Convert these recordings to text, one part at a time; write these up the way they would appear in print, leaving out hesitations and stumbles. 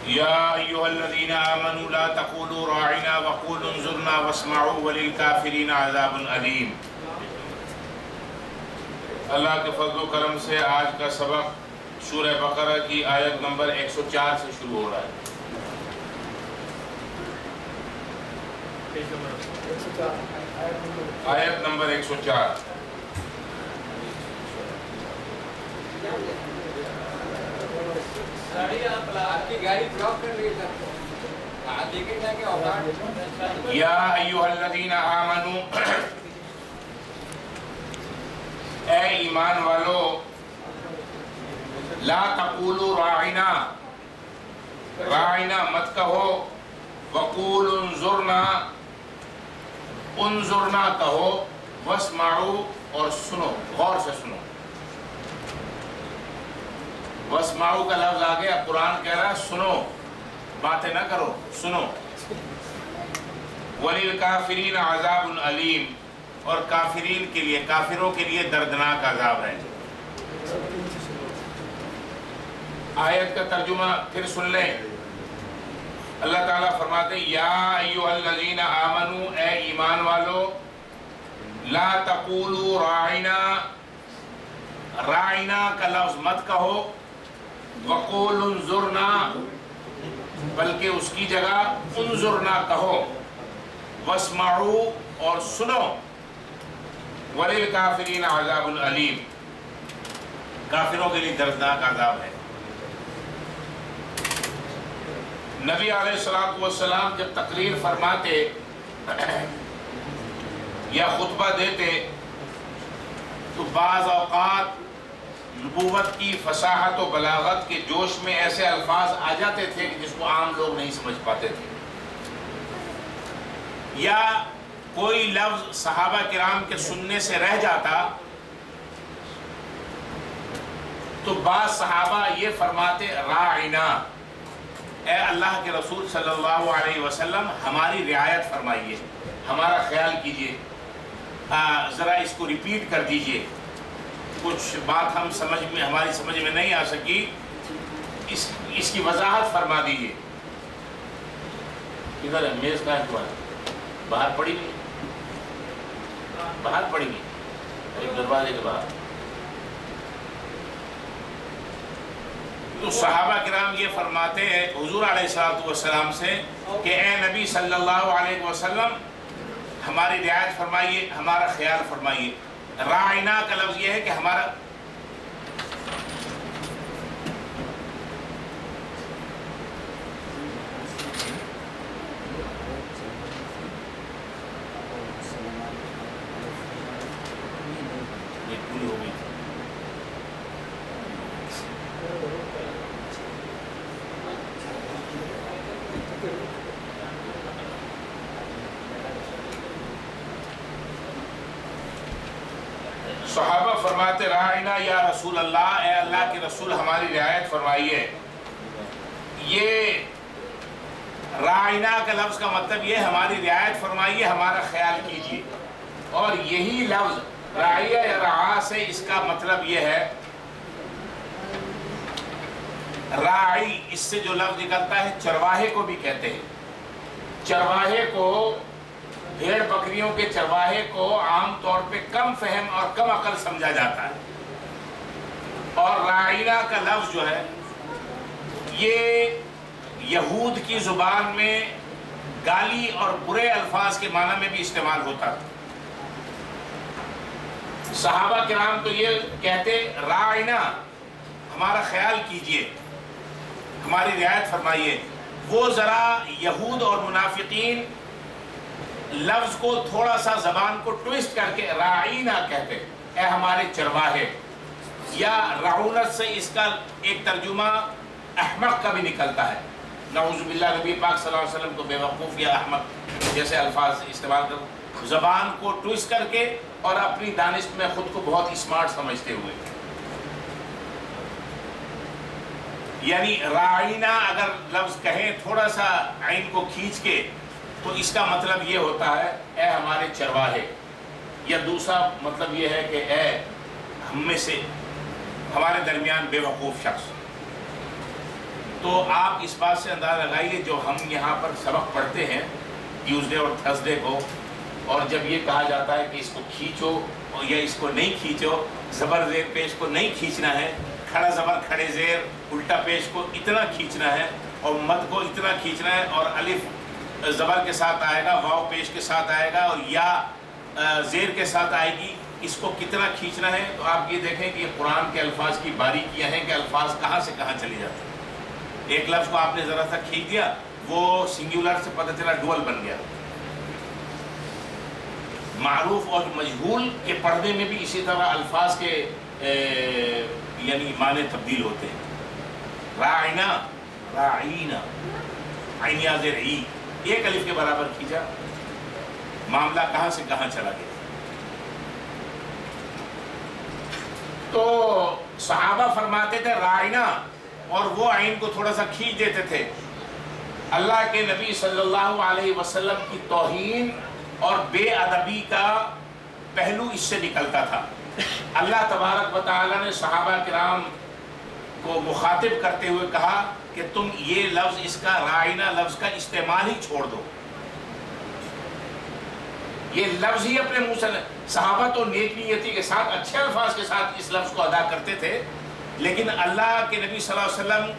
یا ایھا الذین آمنوا لا تقولوا راعنا وقولوا انظرنا واسمعوا وللکافرین عذاب علیم۔ اللہ کے فضل و کرم سے آج کا سبق سورہ بقرہ کی آیت نمبر 104 سے شروع ہو رہا ہے۔ آیت نمبر 104۔ یا ایھا الذین آمنوا، اے ایمان والو، لا تقولوا راعنا، راعنا مت کہو، وقولوا انظرنا، انظرنا کہو، واسمعوا اور سنو، غور سے سنو۔ واسمعوا کا لفظ آ گیا، قرآن کہہ رہا ہے سنو، باتیں نہ کرو، سنو۔ وَلِلْكَافِرِينَ عَذَابٌ عَلِيمٌ، اور کافرین کے لیے، کافروں کے لیے دردناک عذاب ہے۔ آیت کا ترجمہ پھر سن لیں۔ اللہ تعالیٰ فرماتے ہیں یا ایھا الذین آمنوا، اے ایمان والو، لا تقولوا راعنا، راعنا کا لفظ مت کہو، وقولوا انظرنا، بلکہ اس کی جگہ انظرنا کہو، واسمعوا اور سنو، وَلِلْكَافِرِينَ عَذَابٌ عَلِيمٌ، کافروں کے لیے دردناک عذاب ہے۔ نبی علیہ السلام جب تقریر فرماتے یا خطبہ دیتے تو بعض اوقات نبوت کی فصاحت و بلاغت کے جوش میں ایسے الفاظ آ جاتے تھے کہ جس کو عام لوگ نہیں سمجھ پاتے تھے، یا کوئی لفظ صحابہ کرام کے سننے سے رہ جاتا تو بعض صحابہ یہ فرماتے راعنا، اے اللہ کے رسول صلی اللہ علیہ وسلم ہماری رعایت فرمائیے، ہمارا خیال کیجئے، ذرا اس کو ریپیٹ کر دیجئے، کچھ بات ہم ہماری سمجھ میں نہیں آ سکی، اس کی وضاحت فرما دیجئے۔ ادھر ہے میز کا ہے، باہر پڑی گئی، باہر پڑی گئی، ایک دروازے کے باہر۔ تو صحابہ کرام یہ فرماتے ہیں حضور علیہ السلام سے کہ اے نبی صلی اللہ علیہ وسلم ہماری رعایت فرمائیے، ہمارا خیال فرمائیے۔ راعنا کا لفظ یہ ہے کہ ہمارا صحابہ فرماتے راعنا یا رسول اللہ، اے اللہ کے رسول ہماری رعایت فرمائیے۔ یہ راعنا کا لفظ کا مطلب یہ ہماری رعایت فرمائیے، ہمارا خیال کیجیے، اور یہی لفظ راعیہ یا رعا سے اس کا مطلب یہ ہے، راعی اس سے جو لفظ نکلتا ہے چرواہے کو بھی کہتے ہیں۔ چرواہے کو، بھیڑ بکریوں کے چرواہے کو عام طور پہ کم فہم اور کم عقل سمجھا جاتا ہے، اور راعینا کا لفظ جو ہے یہ یہود کی زبان میں گالی اور برے الفاظ کے معنی میں بھی استعمال ہوتا ہے۔ صحابہ کرام تو یہ کہتے راعینا، ہمارا خیال کیجئے، ہماری رعایت فرمائیے۔ وہ ذرا یہود اور منافقین لفظ کو تھوڑا سا زبان کو ٹویسٹ کر کے راعینا کہتے، اے ہمارے چرواہے، یا رعونت سے اس کا ایک ترجمہ احمق کا بھی نکلتا ہے۔ نعوذ باللہ، نبی پاک صلی اللہ علیہ وسلم کو بے وقوف یا احمق جیسے الفاظ استعمال کر، زبان کو ٹویسٹ کر کے اور اپنی دانش میں خود کو بہت اسمارٹ سمجھتے ہوئے۔ یعنی راعینا اگر لفظ کہیں تھوڑا سا عین کو کھینچ کے تو اس کا مطلب یہ ہوتا ہے اے ہمارے چرواہے، یا دوسرا مطلب یہ ہے کہ اے ہم میں سے ہمارے درمیان بے وقوف شخص. تو آپ اس بات سے اندازہ لگائیے جو ہم یہاں پر سبق پڑھتے ہیں ٹیوزڈے اور تھرسڈے کو، اور جب یہ کہا جاتا ہے کہ اس کو کھینچو یا اس کو نہیں کھینچو، زبر زیر پیش کو نہیں کھینچنا ہے، کھڑا زبر کھڑے زیر الٹا پیش کو اتنا کھینچنا ہے، اور مد کو اتنا کھینچنا ہے، اور الف زبر کے ساتھ آئے گا، واو پیش کے ساتھ آئے گا، اور یا زیر کے ساتھ آئے گی، اس کو کتنا کھینچنا ہے. تو آپ یہ دیکھیں کہ یہ قرآن کے الفاظ کی باریکیاں ہیں کہ الفاظ کہاں سے کہاں چلی جاتے ہیں. ایک لفظ کو آپ نے ذرا سا کھینچ دیا، وہ سنگولر سے پتہ چلا ڈوئل بن گیا. معروف اور مجہول کے پڑھنے میں بھی اسی طرح الفاظ کے یعنی معنی تبدیل ہوتے ہیں. راعینا، راعینا، عین یا زیر ای، ایک الف کے برابر کھینچا، معاملہ کہاں سے کہاں چلا گیا. تو صحابہ فرماتے تھے راعینا، اور وہ عین کو تھوڑا سا کھینچ دیتے تھے. اللہ کے نبی صلی اللہ علیہ وسلم کی توہین اور بے ادبی کا پہلو اس سے نکلتا تھا. اللہ تبارک و تعالی نے صحابہ کرام کو مخاطب کرتے ہوئے کہا کہ تم یہ لفظ، اس کا راعینا لفظ کا استعمال ہی چھوڑ دو. یہ لفظ ہی اپنے منہ سے، صحابہ تو نیک نیتی کے ساتھ اچھے الفاظ کے ساتھ اس لفظ کو ادا کرتے تھے، لیکن اللہ کے نبی صلی اللہ علیہ وسلم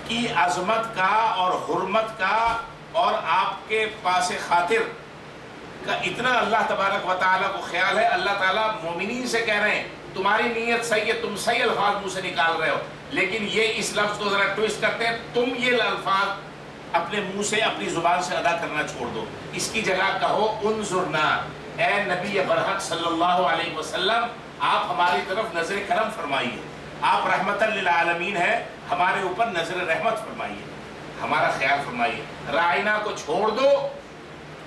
کی عظمت کا اور حرمت کا اور آپ کے پاس خاطر کا اتنا اللہ تبارک و تعالیٰ کو خیال ہے. اللہ تعالیٰ مومنین سے کہہ رہے ہیں تمہاری نیت صحیح ہے، تم صحیح الفاظ منہ سے نکال رہے ہو، لیکن یہ اس لفظ کو ذرا ٹویسٹ کرتے ہیں، تم یہ الفاظ اپنے منہ سے اپنی زبان سے ادا کرنا چھوڑ دو. اس کی جگہ کہو انظرنا، اے نبی برحق صلی اللہ علیہ وسلم آپ ہماری طرف نظر کرم فرمائیے، آپ رحمت للعالمین ہے، ہمارے اوپر نظر رحمت فرمائیے، ہمارا خیال فرمائیے. رائنا کو چھوڑ دو،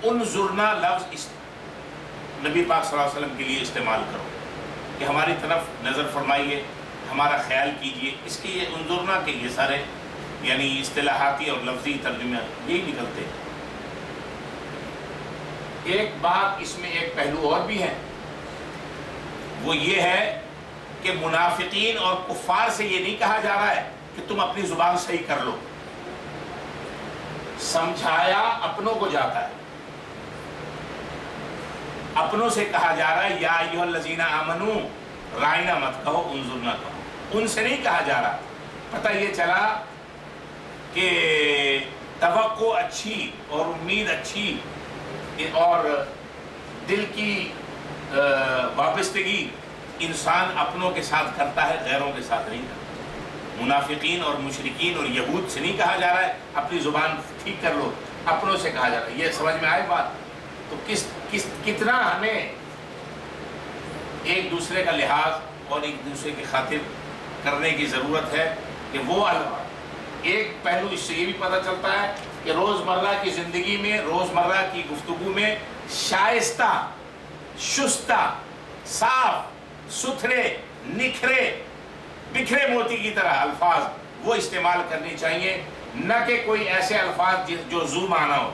انظرنا لفظ اس نبی پاک صلی اللہ علیہ وسلم کے لیے استعمال کرو کہ ہماری طرف نظر فرمائیے، ہمارا خیال کیجئے. اس کے یہ انظرنا کے یہ سارے یعنی اصطلاحاتی اور لفظی ترجمے یہی نکلتے ہیں. ایک بات اس میں ایک پہلو اور بھی ہے، وہ یہ ہے کہ منافقین اور کفار سے یہ نہیں کہا جا رہا ہے کہ تم اپنی زبان صحیح کر لو. سمجھایا اپنوں کو جاتا ہے، اپنوں سے کہا جا رہا ہے یا ایھا الذین آمنو رائنا مت کہو، انظرنا کہو. ان سے نہیں کہا جا رہا. پتہ یہ چلا کہ توقع اچھی اور امید اچھی اور دل کی وابستگی انسان اپنوں کے ساتھ کرتا ہے، غیروں کے ساتھ نہیں کرتا. منافقین اور مشرکین اور یہود سے نہیں کہا جا رہا ہے اپنی زبان ٹھیک کر لو، اپنوں سے کہا جا رہا ہے. یہ سمجھ میں آئے بات؟ تو کتنا ہمیں ایک دوسرے کا لحاظ اور ایک دوسرے کی خاطر کرنے کی ضرورت ہے کہ وہ الفاظ. ایک پہلو اس سے یہ بھی پتہ چلتا ہے کہ روزمرہ کی زندگی میں، روزمرہ کی گفتگو میں شائستہ، شستہ، صاف ستھرے، نکھرے، بکھرے موتی کی طرح الفاظ وہ استعمال کرنی چاہیے، نہ کہ کوئی ایسے الفاظ جو زو معنی ہو.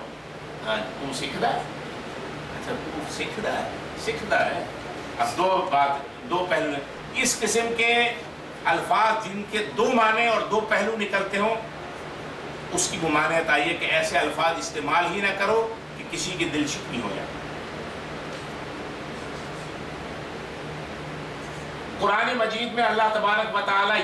ہاں تم سکھدا ہے، اچھا تم سکھدا ہے. اب دو پہلو ہیں اس قسم کے الفاظ جن کے دو معنی اور دو پہلو نکلتے ہوں، اس کی ممانعت آئی ہے کہ ایسے الفاظ استعمال ہی نہ کرو کہ کسی کی دل شکنی ہو جائے. قرآن مجید میں اللہ تبارک و تعالی